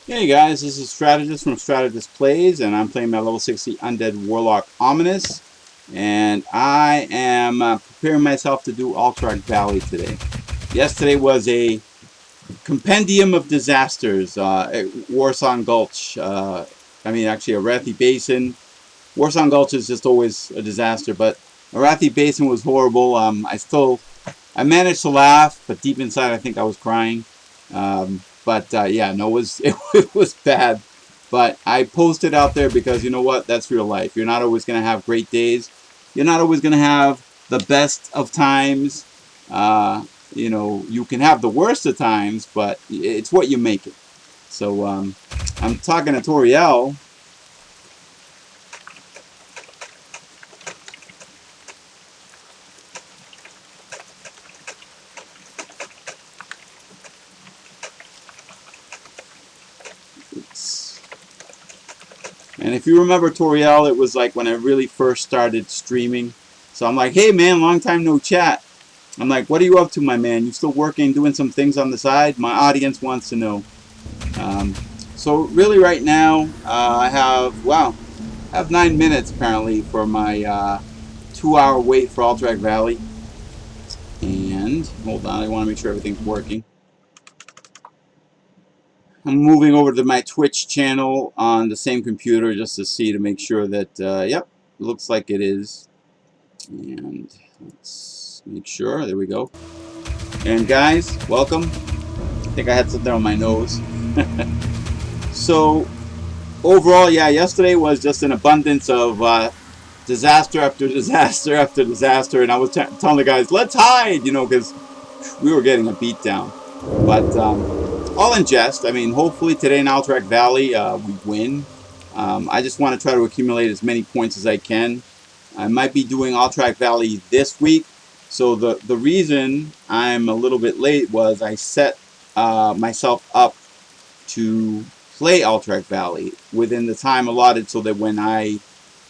Hey guys, this is Strategyst from Strategyst Plays, and I'm playing my level 60 Undead Warlock Ominus, and I am preparing myself to do Alterac Valley today. Yesterday was a compendium of disasters. Warsong Gulch, actually Arathi Basin. Warsong Gulch is just always a disaster, but Arathi Basin was horrible. I managed to laugh, but deep inside I think I was crying. Yeah, no, it was bad. But I posted out there because you know what? That's real life. You're not always going to have great days. You're not always going to have the best of times. You can have the worst of times, but it's what you make it. So I'm talking to Toriel. And if you remember Toriel, it was like when I really first started streaming. So I'm like, hey man, long time no chat. I'm like, what are you up to, my man? You still working, doing some things on the side? My audience wants to know. So really right now, I have 9 minutes apparently for my 2-hour wait for Alterac Valley. And, hold on, I want to make sure everything's working. I'm moving over to my Twitch channel on the same computer just to make sure that, yep, looks like it is. And let's make sure, there we go. And guys, welcome. I think I had something on my nose. So, overall, yeah, yesterday was just an abundance of disaster after disaster after disaster. And I was telling the guys, let's hide, because we were getting a beat down. But all in jest. I mean, hopefully today in Alterac Valley we win. I just want to try to accumulate as many points as I can. I might be doing Alterac Valley this week. So the reason I'm a little bit late was I set myself up to play Alterac Valley within the time allotted so that when I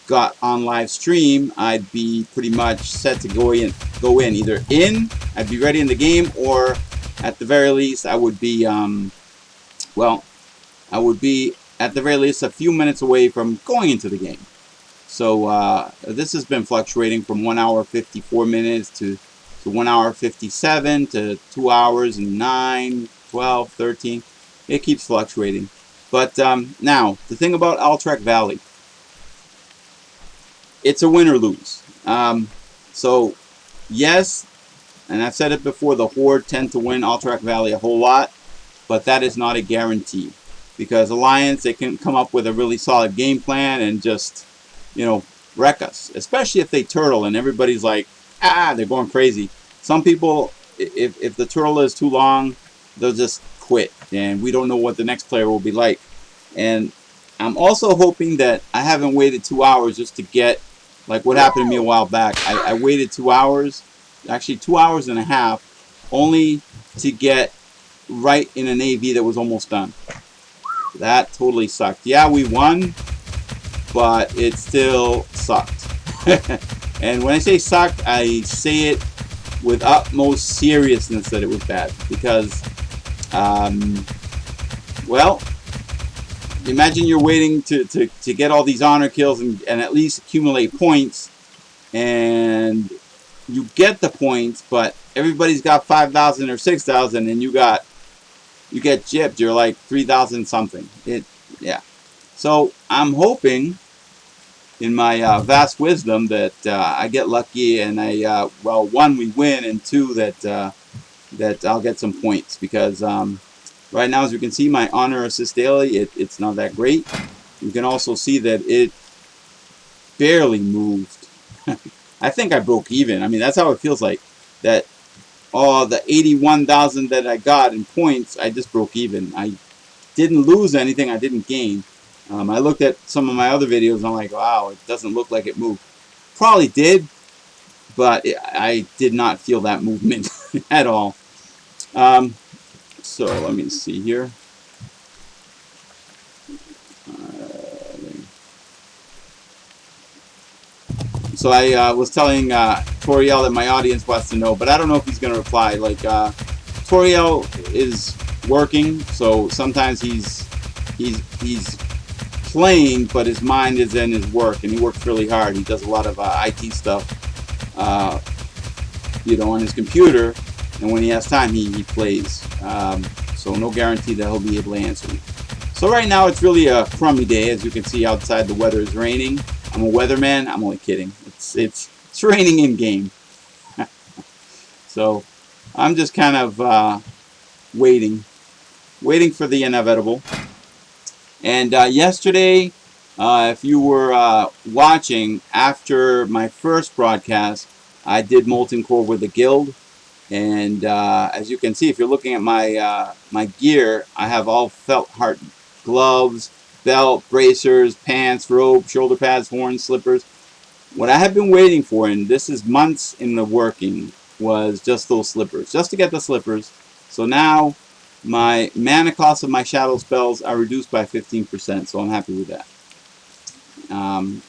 got on live stream, I'd be pretty much set to go in. Either I'd be ready in the game, or at the very least, I would be, at the very least a few minutes away from going into the game. So this has been fluctuating from 1 hour 54 minutes to 1 hour 57 to 2 hours and 9, 12, 13. It keeps fluctuating. But now, the thing about Alterac Valley, it's a win or lose. So, yes, and I've said it before, the Horde tend to win Alterac Valley a whole lot, but that is not a guarantee. Because Alliance, they can come up with a really solid game plan and just, wreck us. Especially if they turtle and everybody's like, they're going crazy. Some people, if the turtle is too long, they'll just quit. And we don't know what the next player will be like. And I'm also hoping that I haven't waited 2 hours just to get, like what happened to me a while back. I waited 2 hours, actually 2 hours and a half, only to get right in an AV that was almost done. That totally sucked. Yeah, we won, but it still sucked. And when I say sucked, I say it with utmost seriousness that it was bad. Because, imagine you're waiting to get all these honor kills and at least accumulate points, and you get the points, but everybody's got 5,000 or 6,000, and you get gypped. You're like 3,000 something. Yeah. So I'm hoping, in my vast wisdom, that I get lucky and one, we win, and two, that I'll get some points, because right now, as you can see, my honor assist daily, it's not that great. You can also see that it barely moved. I think I broke even. I mean, that's how it feels like. That the 81,000 that I got in points, I just broke even. I didn't lose anything. I didn't gain. I looked at some of my other videos and I'm like, wow, it doesn't look like it moved. Probably did, but I did not feel that movement at all. So let me see here. So I was telling Toriel that my audience wants to know, but I don't know if he's going to reply. Like, Toriel is working, so sometimes he's he's playing, but his mind is in his work, and he works really hard. He does a lot of IT stuff, you know, on his computer, and when he has time, he plays. So no guarantee that he'll be able to answer me. So right now it's really a crummy day. As you can see outside, the weather is raining. I'm a weatherman. I'm only kidding. It's raining in game. So I'm just kind of waiting for the inevitable. And yesterday, if you were watching, after my first broadcast, I did Molten Core with the guild. And as you can see, if you're looking at my my gear, I have all felt heart gloves, belt, bracers, pants, rope, shoulder pads, horns, slippers. What I have been waiting for, and this is months in the working, was just those slippers, just to get the slippers. So now my mana cost of my shadow spells are reduced by 15%, so I'm happy with that.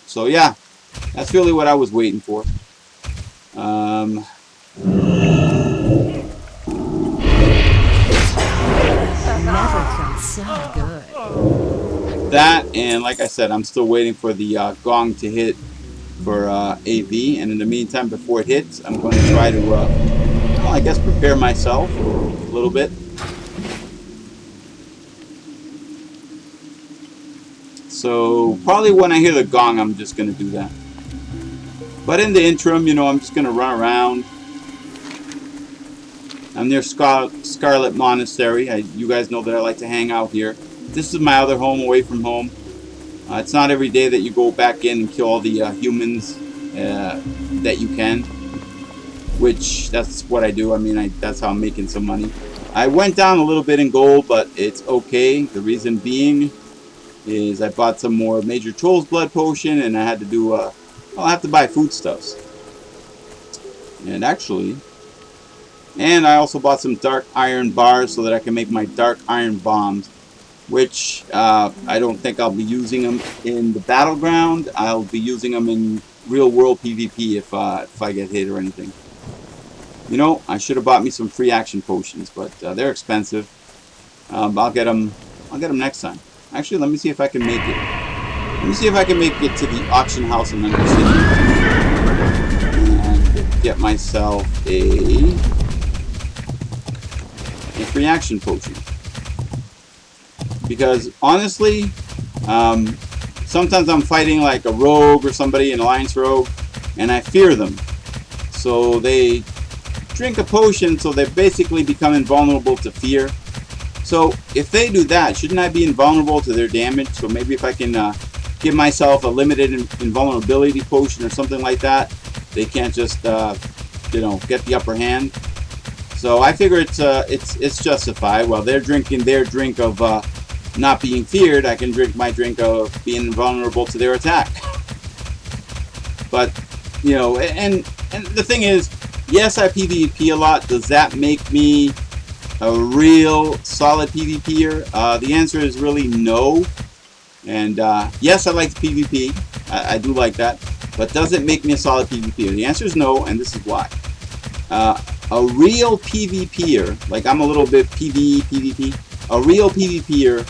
So yeah, that's really what I was waiting for. Never felt so good. That, and like I said, I'm still waiting for the gong to hit for AV, and in the meantime, before it hits, I'm going to try to, well, I guess, prepare myself a little bit. So probably when I hear the gong, I'm just going to do that. But in the interim, you know, I'm just going to run around. I'm near Scarlet Monastery. You guys know that I like to hang out here. This is my other home, away from home. It's not every day that you go back in and kill all the humans that you can. Which, that's what I do. I mean, that's how I'm making some money. I went down a little bit in gold, but it's okay. The reason being is I bought some more Major Troll's Blood Potion, and I had to do, well, I have to buy foodstuffs. And actually... And I also bought some dark iron bars so that I can make my dark iron bombs, which I don't think I'll be using them in the battleground. I'll be using them in real world PvP if I get hit or anything. You know, I should have bought me some free action potions, but they're expensive. I'll get them next time. Actually, let me see if I can make it. Let me see if I can make it to the auction house in Undercity and get myself a free action potion. Because honestly, sometimes I'm fighting like a rogue or somebody, an alliance rogue, and I fear them. So they drink a potion, so they basically become invulnerable to fear. So if they do that, shouldn't I be invulnerable to their damage? So maybe if I can give myself a limited invulnerability potion or something like that, they can't just you know, get the upper hand. So I figure it's justified. While they're drinking their drink of not being feared, I can drink my drink of being invulnerable to their attack. But you know, and the thing is, yes, I PvP a lot. Does that make me a real solid PvPer? The answer is really no. And yes, I like the PvP. I do like that. But does it make me a solid PvPer? The answer is no, and this is why. A real PvPer, like I'm a little bit PvE, PvP, a real PvPer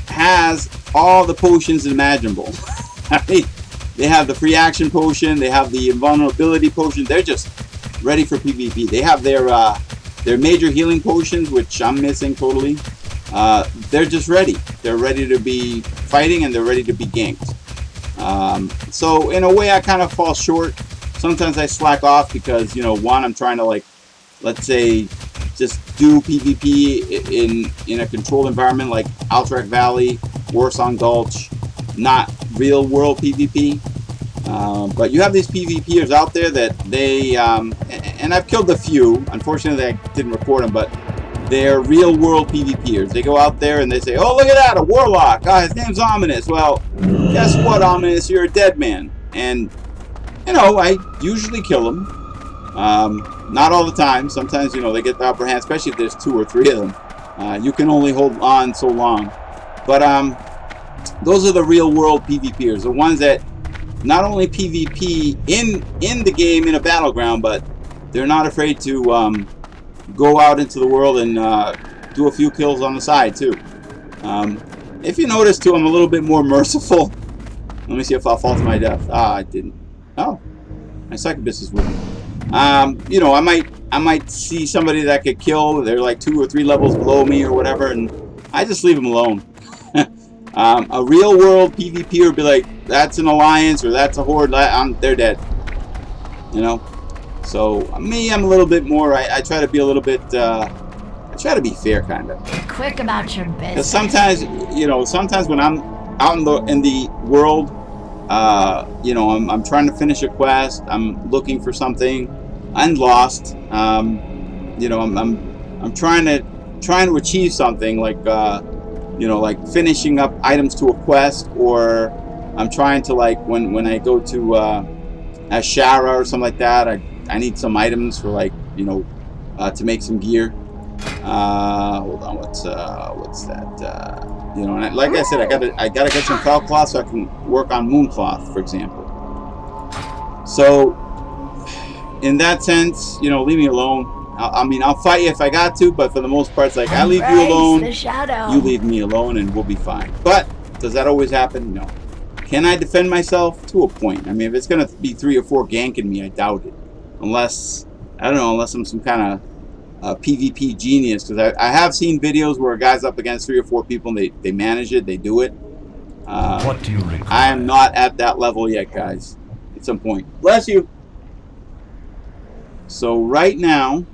has all the potions imaginable. I mean, they have the free action potion, they have the invulnerability potion, they're just ready for PvP. They have their major healing potions, which I'm missing totally. They're just ready. They're ready to be fighting, and they're ready to be ganked. So in a way, I kind of fall short. Sometimes I slack off because, you know, one, I'm trying to, like, let's say, just do PvP in a controlled environment like Alterac Valley, Warsong Gulch, not real world PvP. But you have these PvPers out there that they, and I've killed a few. Unfortunately, I didn't record them, but they're real world PvPers. They go out there and they say, oh, look at that, a warlock. His name's Ominus. Well, guess what, Ominus? You're a dead man. And you know, I usually kill them. Not all the time. Sometimes, you know, they get the upper hand, especially if there's 2 or 3 of them. You can only hold on so long. But those are the real world PvPers. The ones that not only PvP in the game, in a battleground, but they're not afraid to go out into the world and do a few kills on the side, too. If you notice, too, I'm a little bit more merciful. Let me see if I'll fall to my death. Ah, I didn't. Oh, my succubus is with me. You know, I might see somebody that could kill. They're like 2 or 3 levels below me or whatever, and I just leave them alone. A real world PvP would be like, that's an alliance or that's a horde. They're dead. You know. So me, I'm a little bit more. I try to be a little bit. I try to be fair, kind of. Quick about your business. Because sometimes, you know, when I'm out in the world, you know, I'm trying to finish a quest. I'm looking for something. I'm lost. You know, I'm trying to achieve something like, you know, like finishing up items to a quest, or I'm trying to, like, when I go to Ashara or something like that, I need some items for, like, you know, to make some gear. Hold on, what's that? You know, and like I said, I gotta get some felt cloth so I can work on moon cloth, for example. So, in that sense, you know, leave me alone. I mean, I'll fight you if I got to, but for the most part, it's like, I leave you alone, you leave me alone, and we'll be fine. But does that always happen? No. Can I defend myself? To a point. I mean, if it's gonna be 3 or 4 ganking me, I doubt it. Unless, I don't know, unless I'm some kind of PvP genius, because I have seen videos where a guy's up against 3 or 4 people and they manage it, they do it. What do you require? I am not at that level yet, guys. At some point. Bless you. So right now,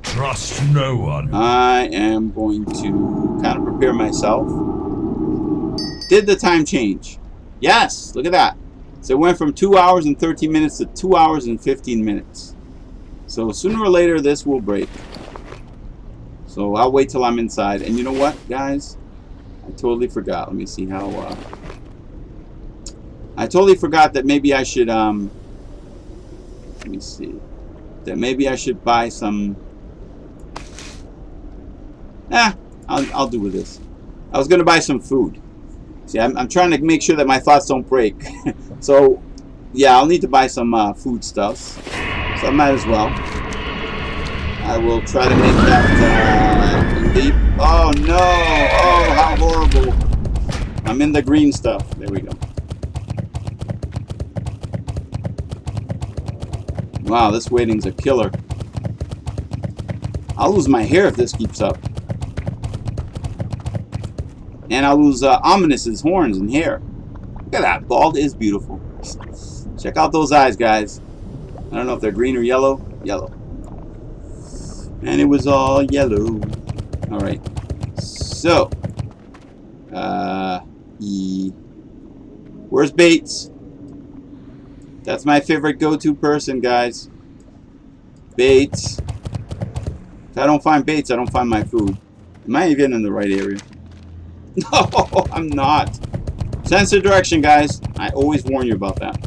Trust no one. I am going to kind of prepare myself. Did the time change? Yes, look at that. So it went from 2 hours and 13 minutes to 2 hours and 15 minutes. So sooner or later, this will break. So I'll wait till I'm inside. And you know what, guys? I totally forgot. Let me see how... I totally forgot that maybe I should... let me see. That maybe I should buy some... I'll do with this. I was going to buy some food. See, I'm trying to make sure that my thoughts don't break. So, yeah, I'll need to buy some foodstuffs. So I might as well. I will try to make that leap. Oh, no! Oh, how horrible. I'm in the green stuff. There we go. Wow, this waiting's a killer. I'll lose my hair if this keeps up. And I'll lose Ominus's horns and hair. Look at that. Bald is beautiful. Check out those eyes, guys. I don't know if they're green or yellow. Yellow. And it was all yellow. Alright. So. Where's Bates? That's my favorite go-to person, guys. Bates. If I don't find Bates, I don't find my food. Am I even in the right area? No, I'm not. Sense of direction, guys. I always warn you about that.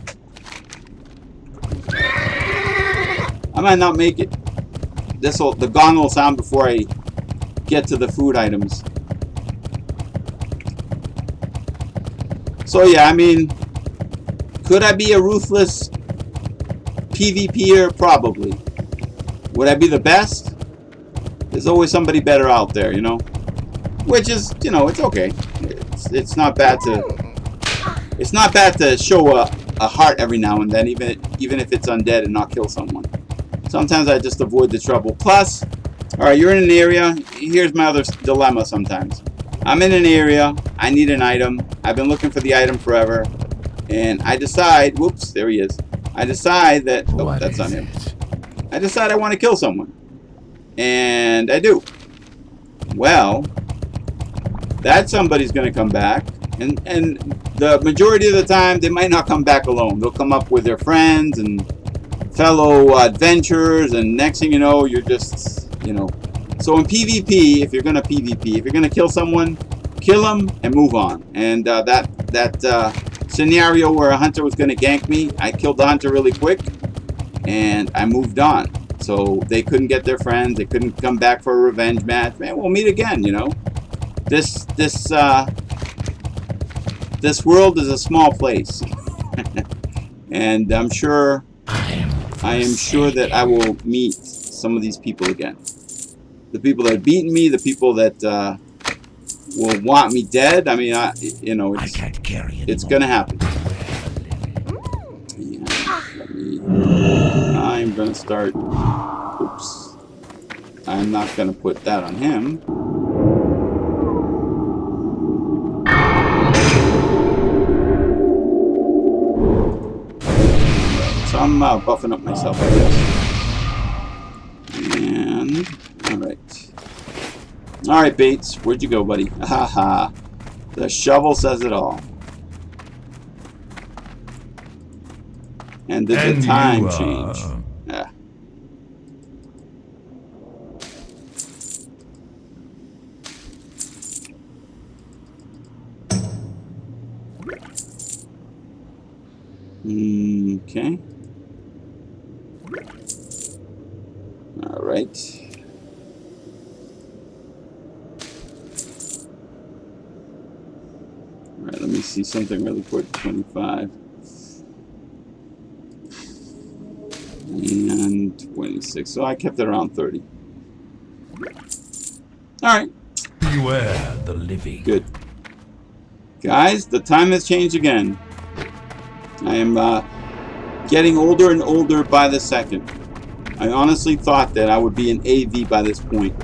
I might not make it. The gong will sound before I get to the food items. So yeah, I mean, could I be a ruthless PvPer? Probably. Would I be the best? There's always somebody better out there, you know? Which is, you know, it's okay. It's not bad to show a heart every now and then, even if it's undead and not kill someone. Sometimes I just avoid the trouble. Plus, alright, you're in an area. Here's my other dilemma sometimes. I'm in an area. I need an item. I've been looking for the item forever. And I decide, whoops, there he is. I decide that, oh, that's not him. I decide I want to kill someone. And I do. Well, that somebody's going to come back. And the majority of the time, they might not come back alone. They'll come up with their friends and fellow adventurers. And next thing you know, you're just, you know. So in PvP, if you're going to PvP, if you're going to kill someone, kill them and move on. And that scenario where a hunter was going to gank me, I killed the hunter really quick. And I moved on. So they couldn't get their friends. They couldn't come back for a revenge match. Man, we'll meet again, you know. This world is a small place. And I'm sure that I will meet some of these people again. The people that have beaten me, the people that will want me dead. I mean, you know, I can't carry anymore. it's gonna happen. And I'm gonna start. Oops. I'm not gonna put that on him. So I'm buffing up myself, I guess. And all right, Bates, where'd you go, buddy? Haha. The shovel says it all. And did the time change? Yeah. Okay. All right. All right, let me see something really quick. 25. And 26. So I kept it around 30. All right. Beware the living. Good. Guys, the time has changed again. I am getting older and older by the second. I honestly thought that I would be an AV by this point.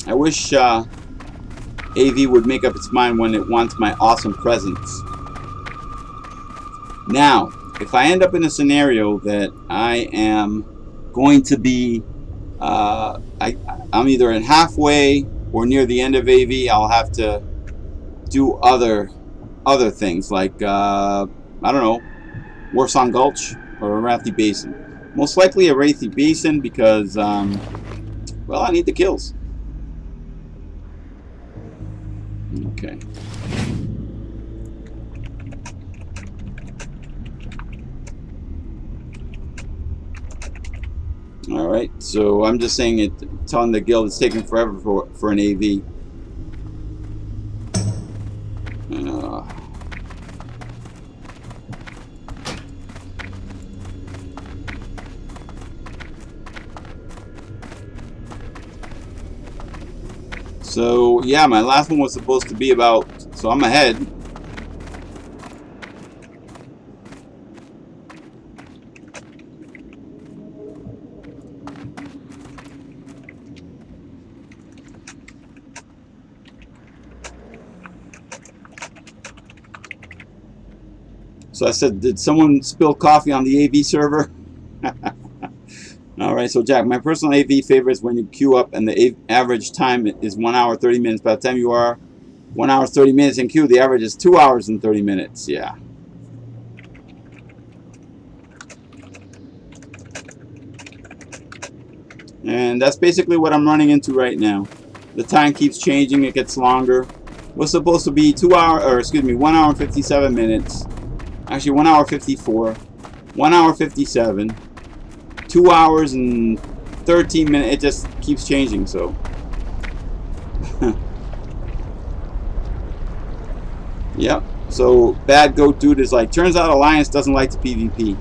I wish AV would make up its mind when it wants my awesome presence. Now, if I end up in a scenario that I am going to be, I'm either in halfway or near the end of AV, I'll have to do other things like, I don't know, Warsong Gulch or Arathi Basin. Most likely Arathi Basin because, well, I need the kills. Okay. All right, so I'm just saying telling the guild it's taking forever for an AV. So yeah, my last one was supposed to be about, so I'm ahead. So I said, did someone spill coffee on the AV server? All right, so Jack, my personal AV favorite is when you queue up and the average time is 1 hour 30 minutes. By the time you are 1 hour 30 minutes in queue, the average is 2 hours and 30 minutes. Yeah. And that's basically what I'm running into right now. The time keeps changing; it gets longer. Was supposed to be 1 hour and 57 minutes. Actually, 1 hour 54, 1 hour 57. 2 hours and 13 minutes. It just keeps changing, so. Yep. So Bad Goat Dude is like, turns out Alliance doesn't like to PvP.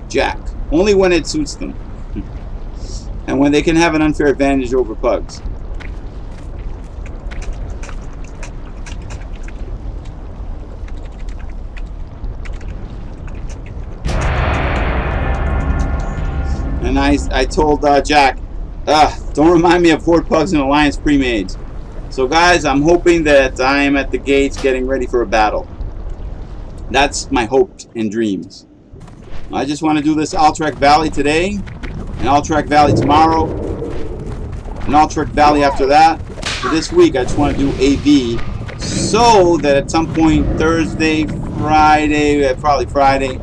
Jack. Only when it suits them. And when they can have an unfair advantage over pugs. And I told Jack, don't remind me of Horde Pugs and Alliance pre-mades. So guys, I'm hoping that I am at the gates getting ready for a battle. That's my hopes and dreams. I just want to do this Alterac Valley today, and Alterac Valley tomorrow, and Alterac Valley after that. For this week, I just want to do AV, so that at some point, Thursday, Friday, probably Friday,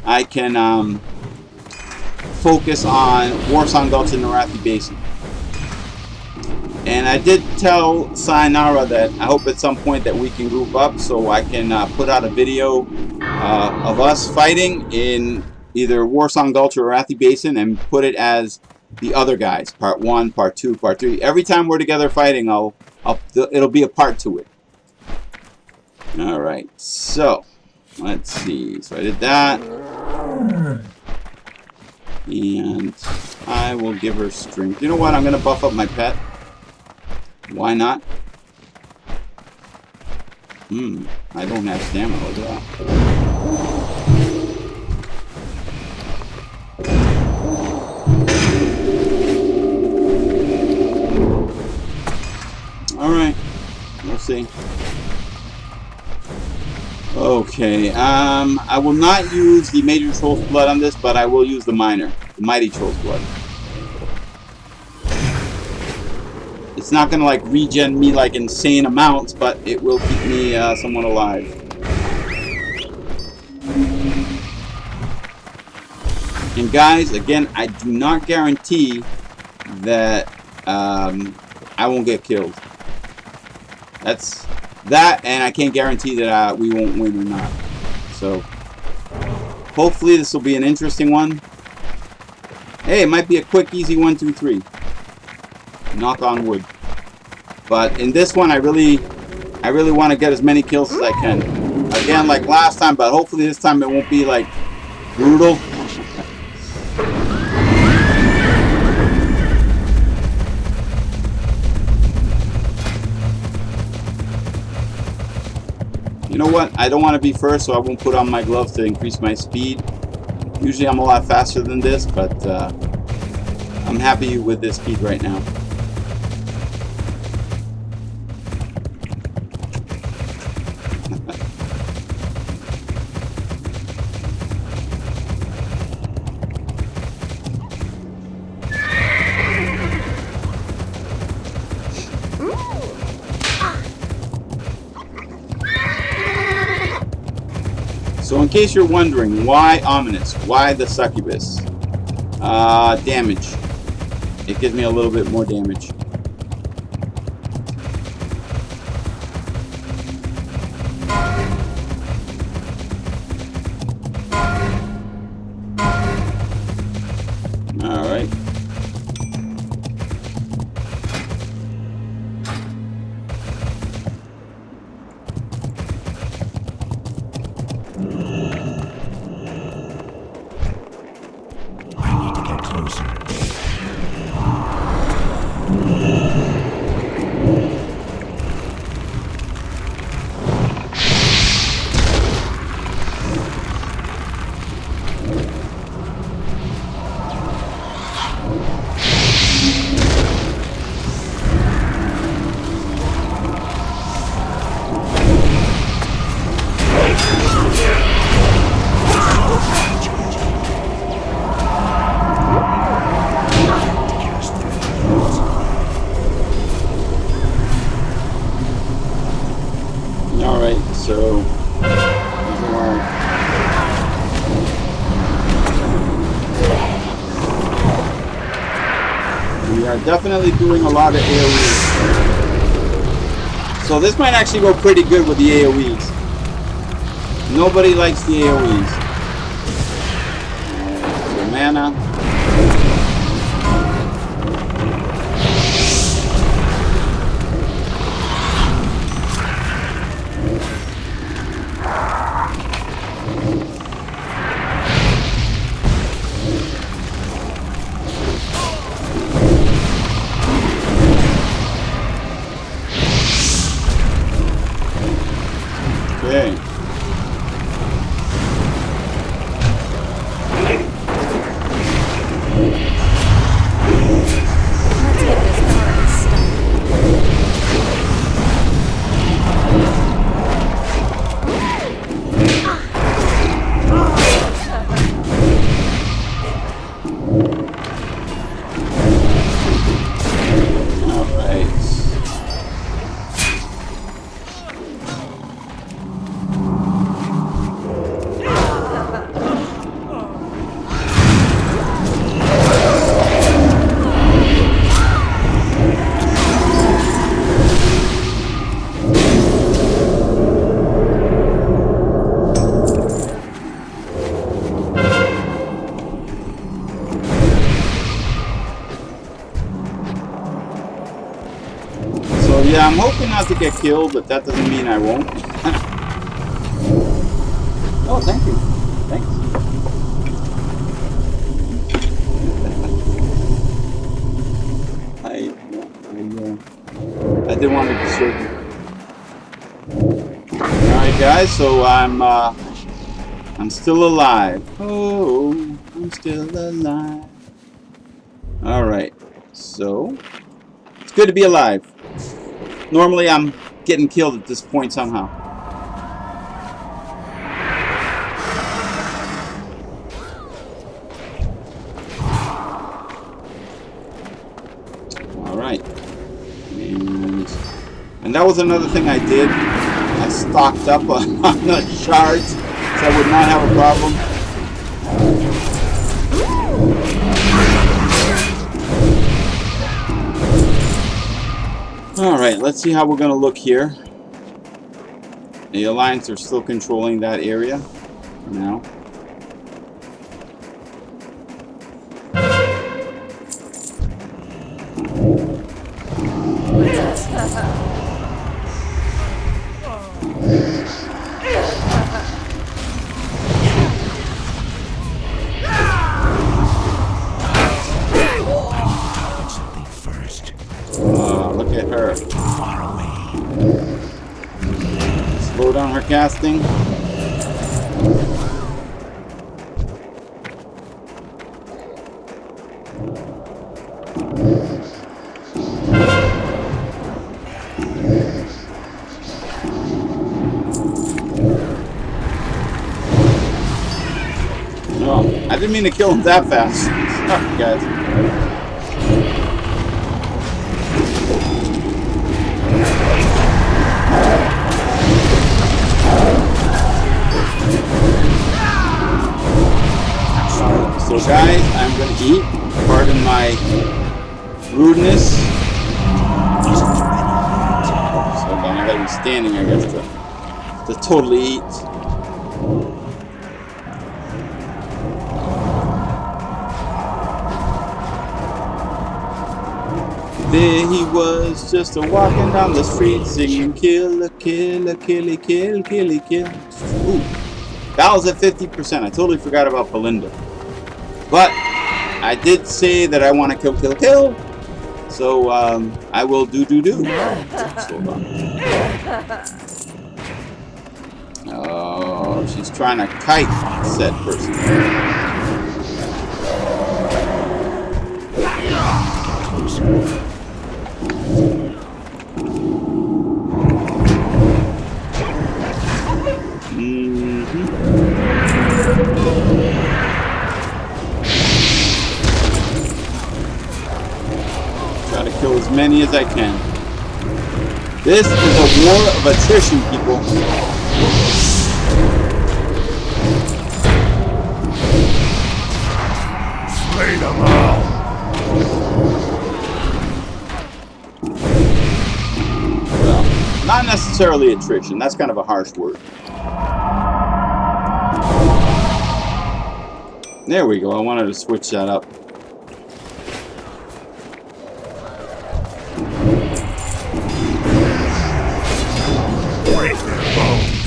I can focus on Warsong Gulch and Arathi Basin. And I did tell Sayonara that I hope at some point that we can group up so I can put out a video of us fighting in either Warsong Gulch or Arathi Basin and put it as the other guys, part 1, part 2, part 3. Every time we're together fighting, it'll be a part to it. All right, so let's see. So I did that. And I will give her strength. You know what? I'm going to buff up my pet. Why not? I don't have stamina. Look at that. Alright. We'll see. Okay. I will not use the Major Troll's Blood on this, but I will use the Minor. The Mighty Troll's Blood. It's not gonna like regen me like insane amounts, but it will keep me somewhat alive. And guys, again, I do not guarantee that I won't get killed. That's that, and I can't guarantee that we won't win or not. So hopefully this will be an interesting one. Hey, it might be a quick, easy 1, 2, 3. Knock on wood. But in this one, I really want to get as many kills as I can. Again, like last time, but hopefully this time it won't be like brutal. You know what? I don't want to be first, so I won't put on my gloves to increase my speed. Usually I'm a lot faster than this, but I'm happy with this speed right now. So in case you're wondering, why Ominus? Why the Succubus? Damage. It gives me a little bit more damage. Alright. So we are definitely doing a lot of AoEs. So this might actually go pretty good with the AoEs. Nobody likes the AoEs. So mana. Okay. Yeah, I'm hoping not to get killed, but that doesn't mean I won't. Oh, thank you. Thanks. I didn't want to disturb you. guys, so I'm still alive. Oh, I'm still alive. Alright, so it's good to be alive. Normally I'm getting killed at this point somehow. Alright. And that was another thing I did. I stocked up on the shards so I would not have a problem. Alright, let's see how we're going to look here. The Alliance are still controlling that area for now. Look at her. Far away. Slow down her casting. No, I didn't mean to kill him that fast. Sorry, guys. So guys, I'm going to eat. Pardon my rudeness. So then I got to be standing, I guess, to totally eat. There he was, just walking down the street singing, kill, kill, kill, kill, kill, kill. Ooh, that was at 50%. I totally forgot about Belinda. But I did say that I want to kill, kill, kill. So I will do. Hold on. Oh, she's trying to kite said person. Try to kill as many as I can. This is a war of attrition, people. Slay them all. Well, not necessarily attrition. That's kind of a harsh word. There we go. I wanted to switch that up. Break their bones.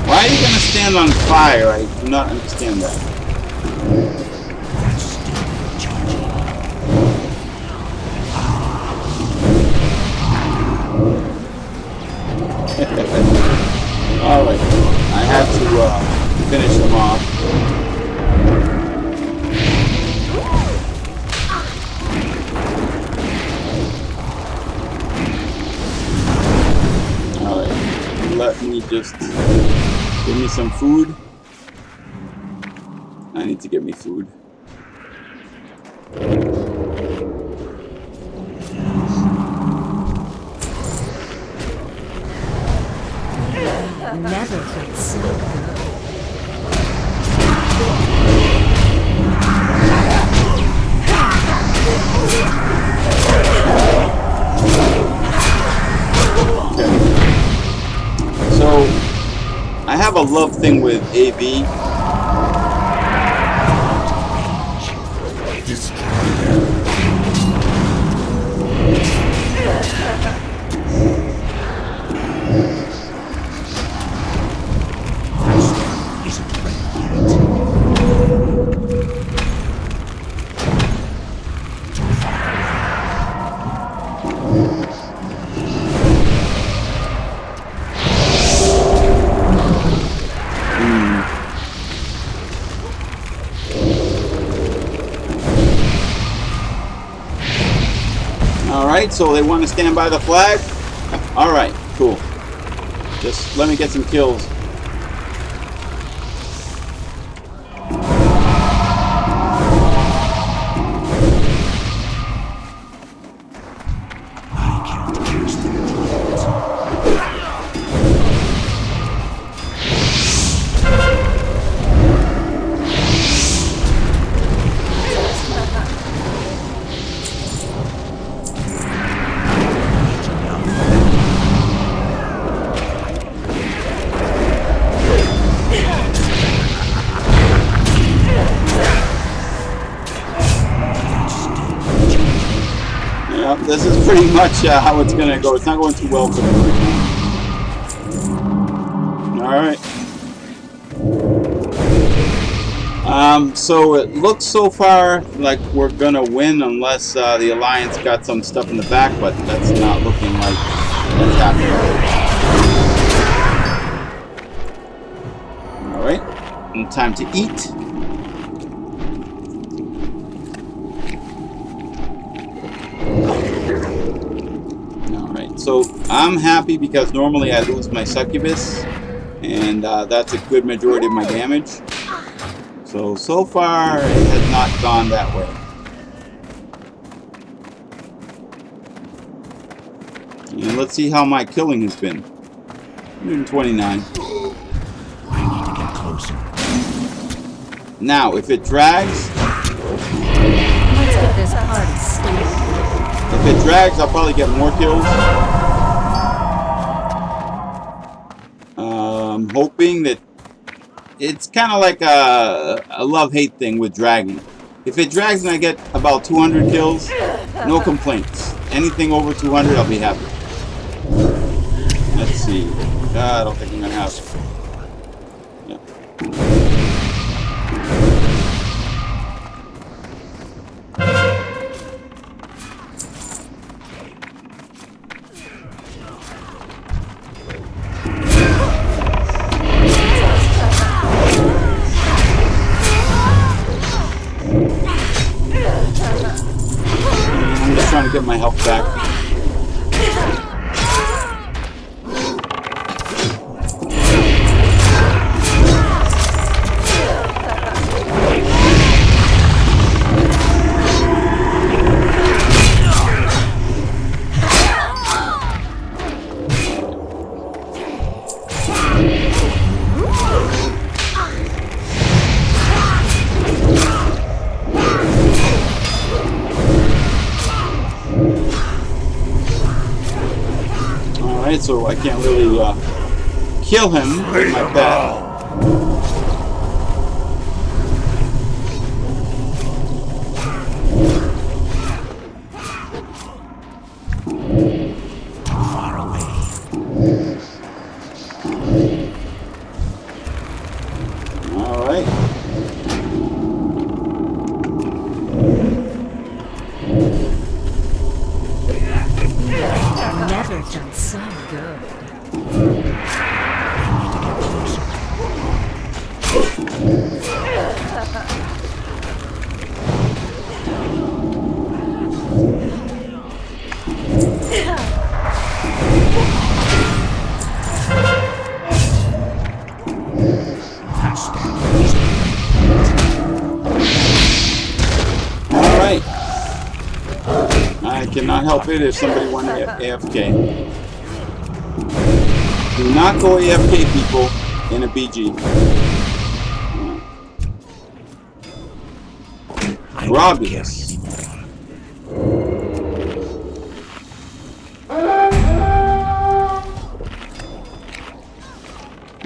Why are you going to stand on fire? I do not understand that. Alright, I had to finish them off. Alright, let me just give me some food. I need to get me food. Never felt so good. Okay. So, I have a love thing with AV. Alright, so they want to stand by the flag? Alright, cool. Just let me get some kills. This is pretty much how it's gonna go. It's not going too well for me right now. Alright. So it looks so far like we're gonna win unless the Alliance got some stuff in the back, but that's not looking like that's happening. Alright. And time to eat. So I'm happy because normally I lose my Succubus, and that's a good majority of my damage. So far it has not gone that way. And let's see how my killing has been. 129. I need to get closer. Now, if it drags... Let's get this party started. If it drags, I'll probably get more kills. I'm hoping that it's kind of like a love-hate thing with dragging. If it drags and I get about 200 kills, no complaints. Anything over 200, I'll be happy. Let's see. I don't think I'm gonna have it. Yeah. Trying to get my health back. So I can't really kill him with my bat. Far away. All right. Never done so good. Alright. I cannot help it if somebody went AFK. Do not go AFK, people, in a BG. Robulus.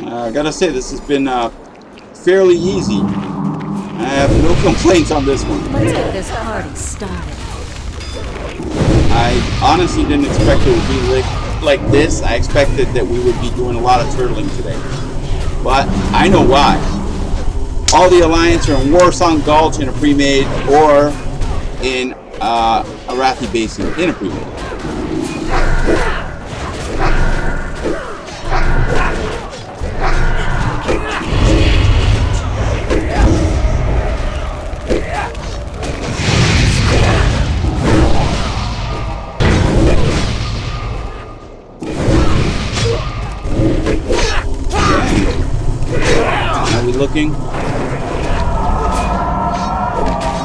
I gotta say, this has been fairly easy. I have no complaints on this one. Let's get this party started. I honestly didn't expect it would be like this. I expected that we would be doing a lot of turtling today. But I know why. All the Alliance are in Warsong Gulch in a pre-made, or in Arathi Basin in a pre-made. looking.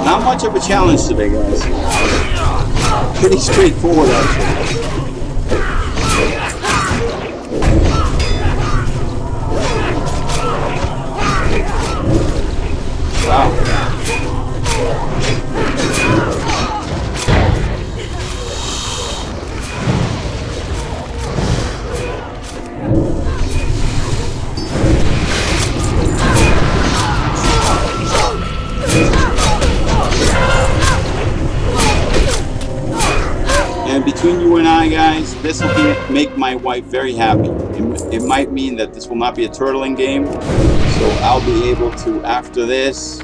Not much of a challenge today, guys. Pretty straightforward, actually. Wow. And between you and I, guys, this will make my wife very happy. It might mean that this will not be a turtling game, so I'll be able to, after this,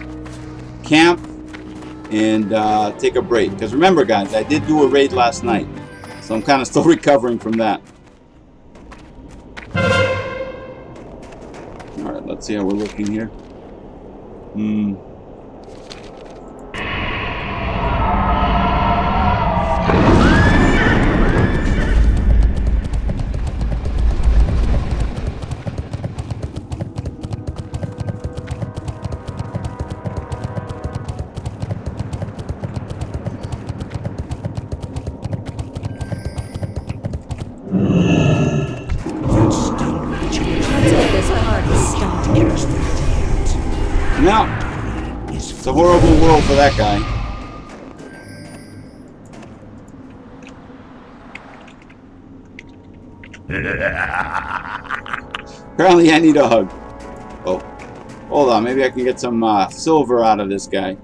camp and take a break. Because remember, guys, I did do a raid last night, so I'm kind of still recovering from that. All right, let's see how we're looking here. No, it's a horrible world for that guy. Apparently I need a hug. Oh, hold on, maybe I can get some silver out of this guy.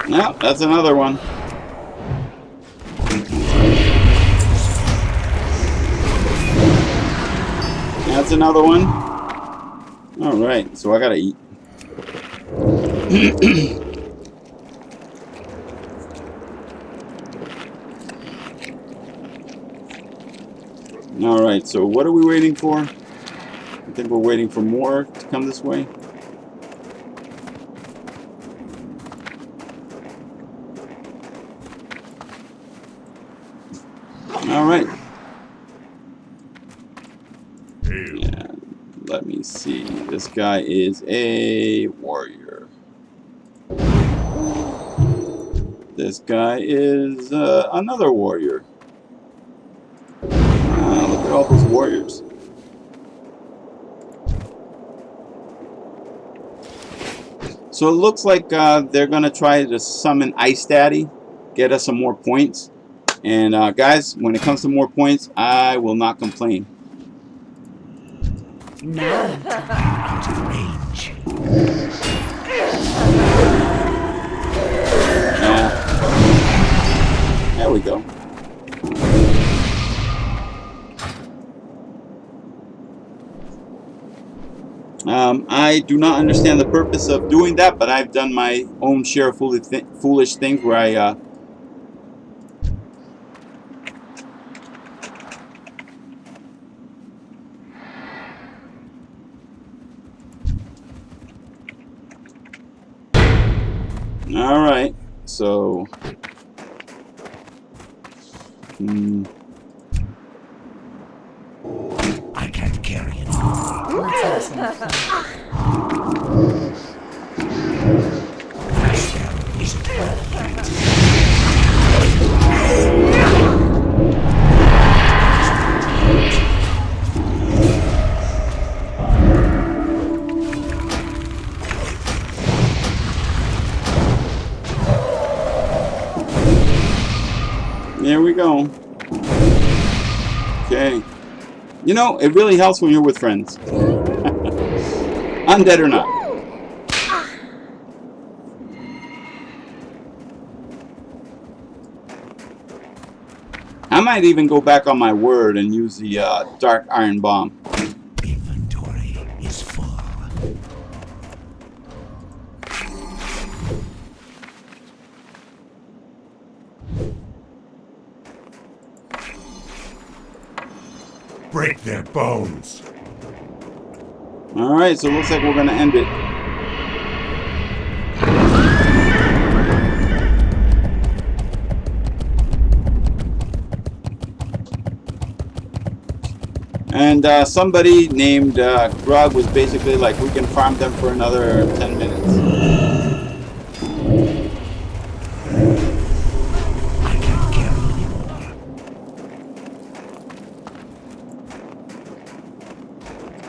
No, that's another one. That's another one. Alright, so I gotta eat. Alright, so what are we waiting for? I think we're waiting for more to come this way. Alright. Yeah, let me see. This guy is a warrior. This guy is another warrior. Look at all those warriors. So it looks like they're going to try to summon Ice Daddy, get us some more points. And guys, when it comes to more points, I will not complain. Now out of range. There we go. I do not understand the purpose of doing that, but I've done my own share of foolish things where I Alright, so I can't carry it. There we go. Okay. You know, it really helps when you're with friends. Undead or not. I might even go back on my word and use the dark iron bomb. Inventory is full. Break their bones. Alright, so it looks like we're going to end it. And somebody named Grug was basically like, we can farm them for another 10 minutes. I can't carry anymore.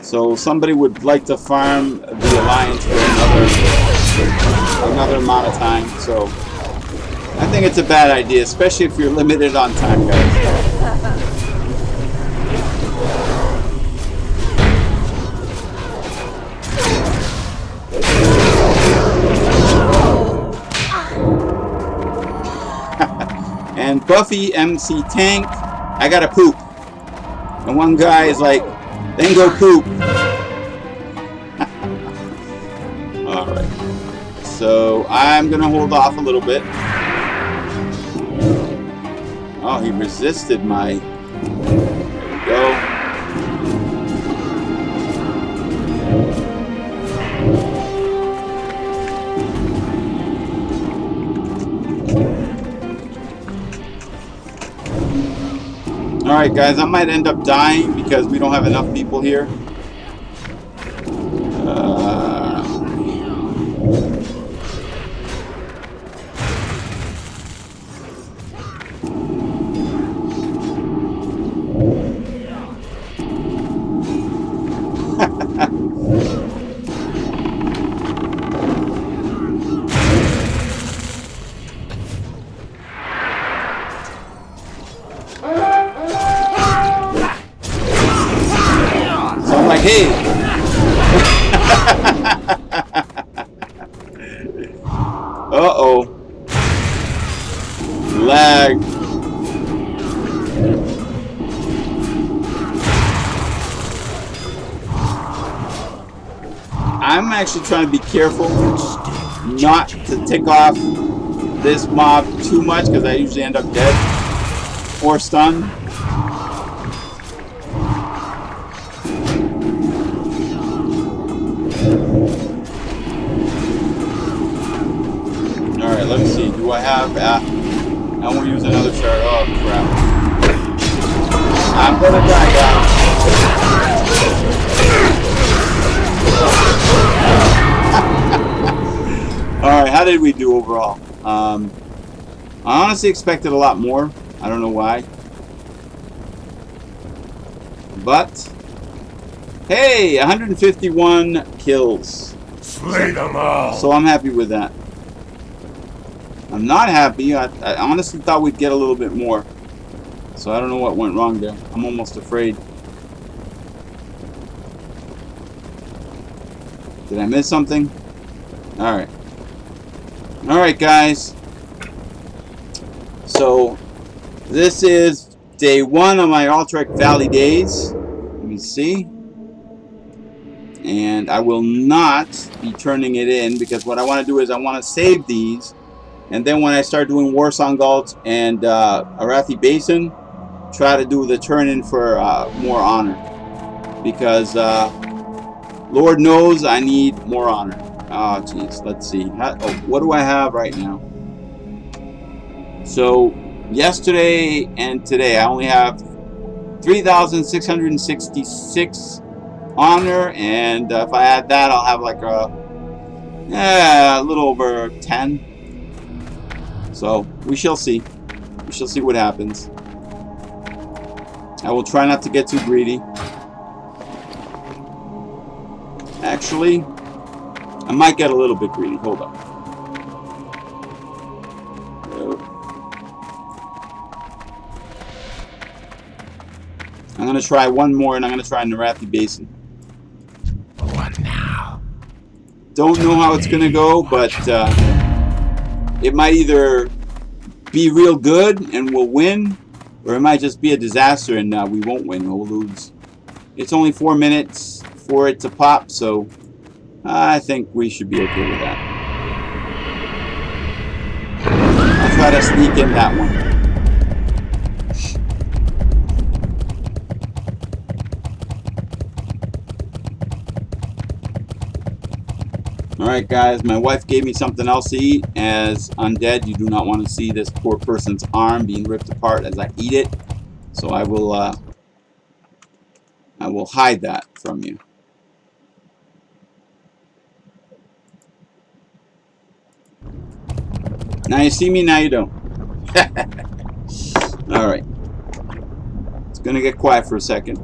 So somebody would like to farm the Alliance for another amount of time. So I think it's a bad idea, especially if you're limited on time, guys. And Buffy MC Tank, I gotta poop. And one guy is like, then go poop. Alright. So I'm gonna hold off a little bit. Oh, he resisted my... There we go. Alright guys, I might end up dying because we don't have enough people here. Hey! Uh-oh. Lag. I'm actually trying to be careful not to tick off this mob too much because I usually end up dead or stunned. Alright, let me see. Do I have... I won't use another shard. Oh, crap. I'm gonna die, guys. Alright, how did we do overall? I honestly expected a lot more. I don't know why. But... Hey! 151 kills. Slay them all. So I'm happy with that. I'm not happy. I honestly thought we'd get a little bit more. So I don't know what went wrong there. I'm almost afraid. Did I miss something? Alright. Alright, guys. So, this is day 1 of my Alterac Valley days. Let me see. And I will not be turning it in because what I want to do is I want to save these. And then when I start doing Warsong Gulch and Arathi Basin, try to do the turn-in for more honor. Because Lord knows I need more honor. Oh, jeez. Let's see. What do I have right now? So, yesterday and today, I only have 3,666 honor. And if I add that, I'll have like a little over 10. So, we shall see. We shall see what happens. I will try not to get too greedy. Actually, I might get a little bit greedy. Hold up. I'm going to try one more, and I'm going to try Arathi Basin. What now? Don't know how it's going to go, but... it might either be real good and we'll win, or it might just be a disaster and we won't win, we'll lose. It's only 4 minutes for it to pop, so I think we should be okay with that. I'll try to sneak in that one. Alright guys, my wife gave me something else to eat. As undead, you do not want to see this poor person's arm being ripped apart as I eat it. So I will I will hide that from you. Now you see me, now you don't. Alright. It's gonna get quiet for a second.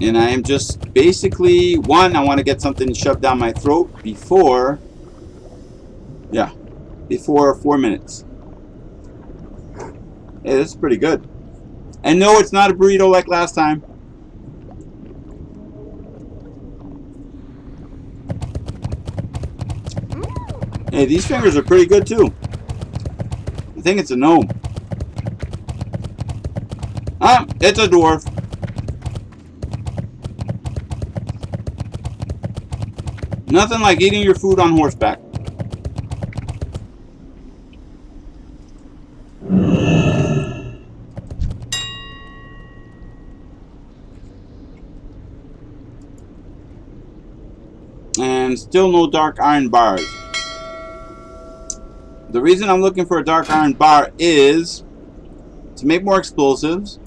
And I am just basically, one, I want to get something shoved down my throat before, yeah, before 4 minutes. Hey, this is pretty good. And no, it's not a burrito like last time. Hey, these fingers are pretty good too. I think it's a gnome. Ah, it's a dwarf. Nothing like eating your food on horseback. And still no dark iron bars. The reason I'm looking for a dark iron bar is to make more explosives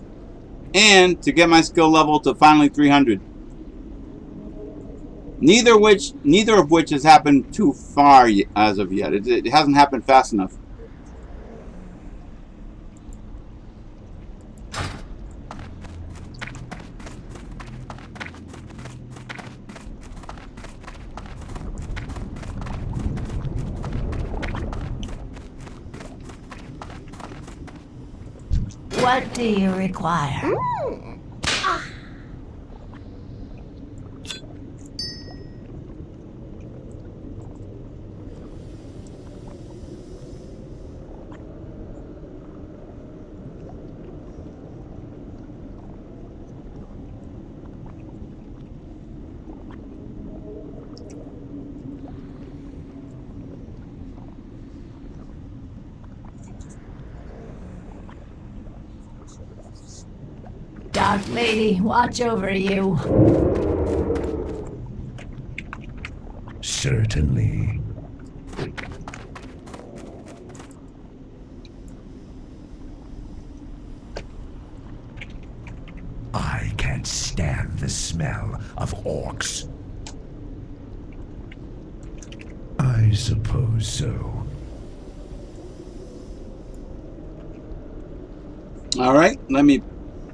and to get my skill level to finally 300. Neither of which has happened too far as of yet. It hasn't happened fast enough. What do you require? Dark Lady, watch over you. Certainly. I can't stand the smell of orcs. I suppose so. All right, let me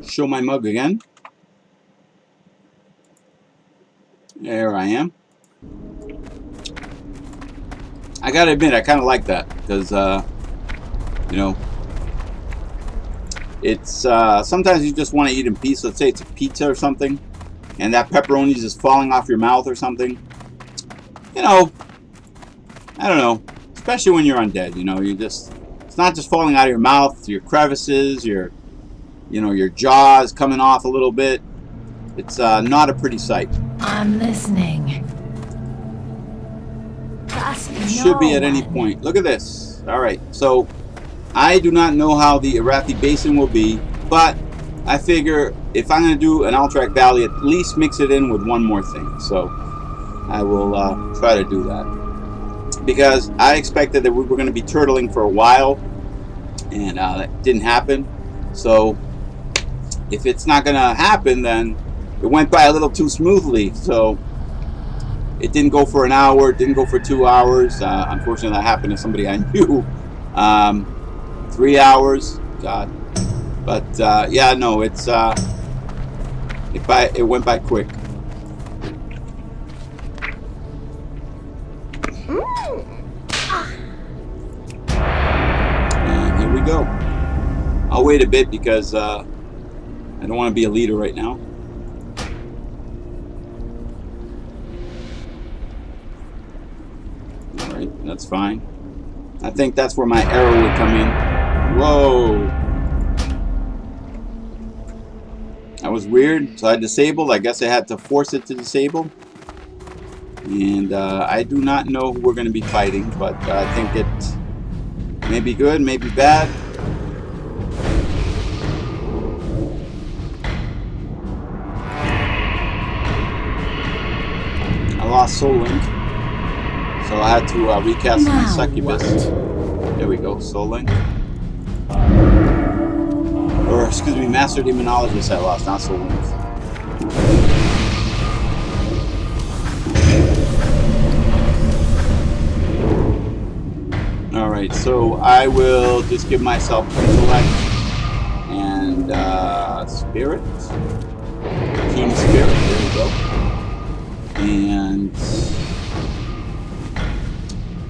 show my mug again. There I am. I gotta admit, I kind of like that because, you know, it's sometimes you just want to eat in peace. Let's say it's a pizza or something, and that pepperoni is just falling off your mouth or something. You know, I don't know. Especially when you're undead, you know, it's not just falling out of your mouth, your crevices, your jaw is coming off a little bit. It's not a pretty sight. I'm listening. Trust Should be at any point. Look at this. All right, so I do not know how the Arathi Basin will be, but I figure if I'm going to do an Alterac Valley, at least mix it in with one more thing. So I will try to do that. Because I expected that we were going to be turtling for a while, and that didn't happen. So if it's not going to happen, then it went by a little too smoothly. So it didn't go for an hour, it didn't go for 2 hours. Unfortunately, that happened to somebody I knew. 3 hours, God. But yeah, no, it went by quick. And here we go. I'll wait a bit because I don't want to be a leader right now. Alright, that's fine. I think that's where my arrow would come in. Whoa! That was weird. So I disabled. I guess I had to force it to disable. And I do not know who we're going to be fighting, but I think it may be good, may be bad. I lost Soul Link. So I had to recast my Now succubus. what? There we go, Soul Link. Or, excuse me, Master Demonologist I lost, not Soul Link. Alright, so I will just give myself intellect and spirit. Team spirit, there we go. And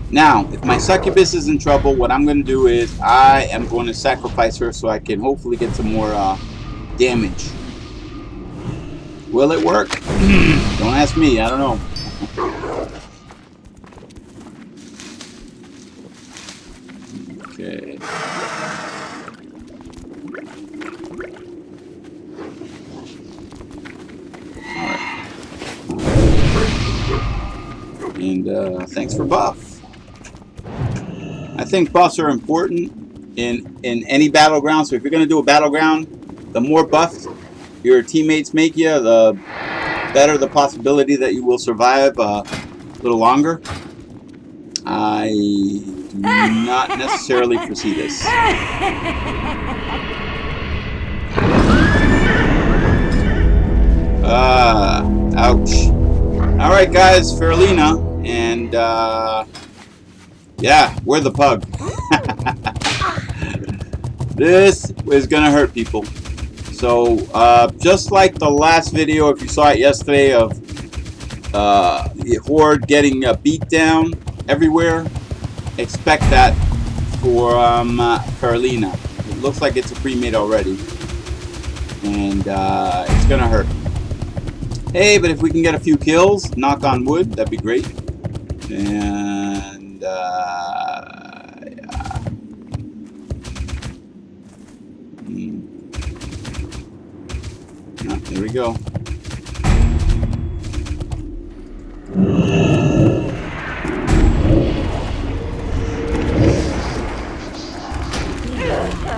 now, if my succubus is in trouble, what I'm going to do is I am going to sacrifice her so I can hopefully get some more damage. Will it work? Don't ask me, I don't know. Okay. Alright. And thanks for buff. I think buffs are important in any battleground. So if you're going to do a battleground, the more buffed your teammates make you, the better the possibility that you will survive a little longer. I do not necessarily foresee this. Ouch. Alright guys, Farlina, and yeah, we're the pug. This is gonna hurt people. So, just like the last video, if you saw it yesterday, of the Horde getting beat down everywhere, expect that for Farlina. It looks like it's a pre-made already. And it's gonna hurt. Hey, but if we can get a few kills, knock on wood, that'd be great. And yeah. Oh, there we go.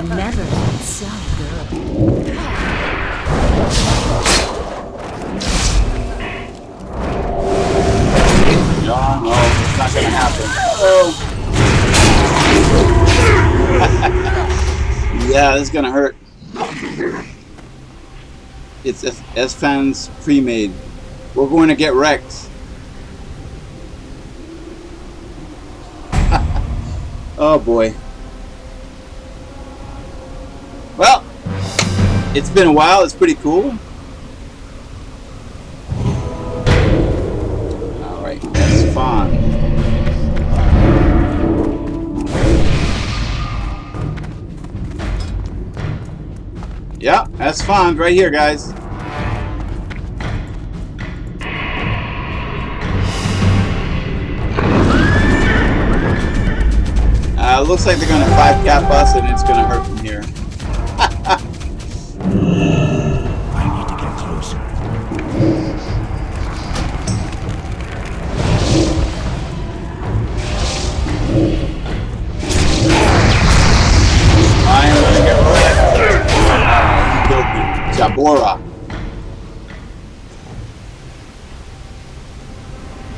Never been so good. No, it's not gonna happen. Oh. Yeah, this is gonna hurt. It's S-Fans pre-made. We're going to get wrecked. Oh boy. Well, it's been a while. It's pretty cool. Alright, that's fun. Yeah, that's fun right here, guys. Looks like they're going to 5-cap us and it's going to hurt from here. I need to get closer. I am going to get wrecked. He killed me. Jabora.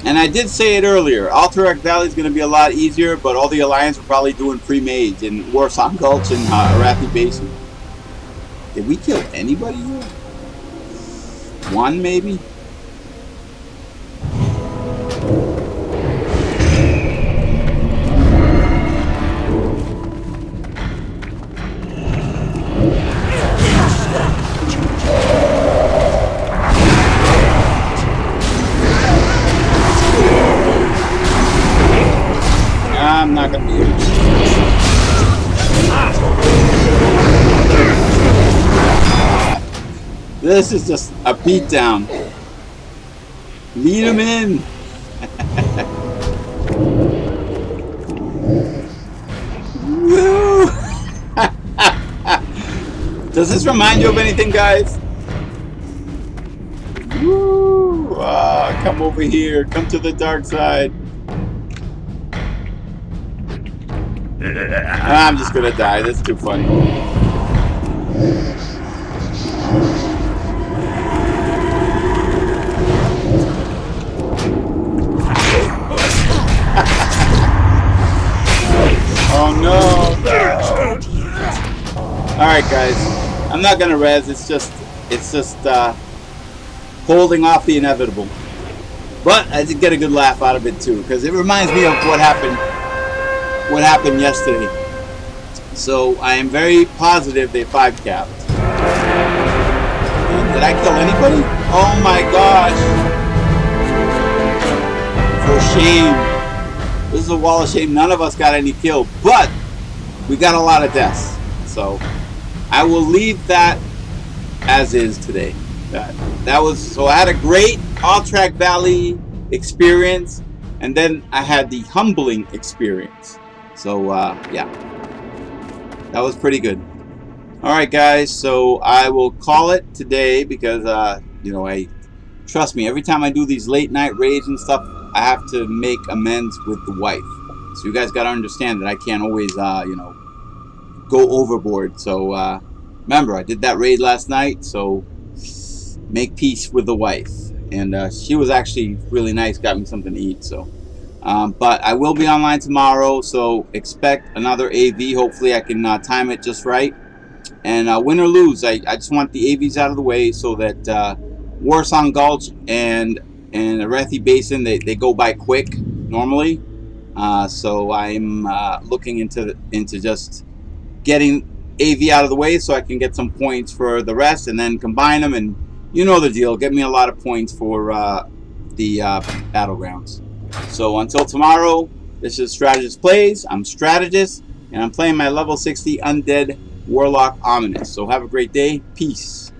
And I did say it earlier, Alterac Valley is going to be a lot easier, but all the Alliance are probably doing pre-mades in Warsong Gulch and Arathi Basin. Did we kill anybody here? One, maybe? I'm not gonna be able to. This is just a beatdown. Lead him in. Woo! Does this remind you of anything, guys? Woo! Come over here. Come to the dark side. I'm just gonna die. That's too funny. Oh no! Alright guys, I'm not gonna res, it's just holding off the inevitable. But I did get a good laugh out of it too, because it reminds me of what happened yesterday. So I am very positive they 5-capped. Did I kill anybody? Oh my gosh! For shame. This is a wall of shame. None of us got any kills, but we got a lot of deaths. So I will leave that as is today. So I had a great Alterac Valley experience, and then I had the humbling experience. So yeah, that was pretty good. All right, guys. So I will call it today because you know, trust me. Every time I do these late night raids and stuff, I have to make amends with the wife. So you guys got to understand that I can't always you know, go overboard. So remember, I did that raid last night, so make peace with the wife. And she was actually really nice, got me something to eat. So but I will be online tomorrow, so expect another AV. Hopefully I can time it just right. And win or lose, I just want the AVs out of the way so that Warsong Gulch and Arethi Basin, they go by quick normally. So I'm looking into just getting AV out of the way so I can get some points for the rest, and then combine them, and you know the deal, get me a lot of points for the battlegrounds. So until tomorrow, this is Strategyst Plays. I'm Strategyst, and I'm playing my level 60 Undead Warlock Ominus. So have a great day. Peace.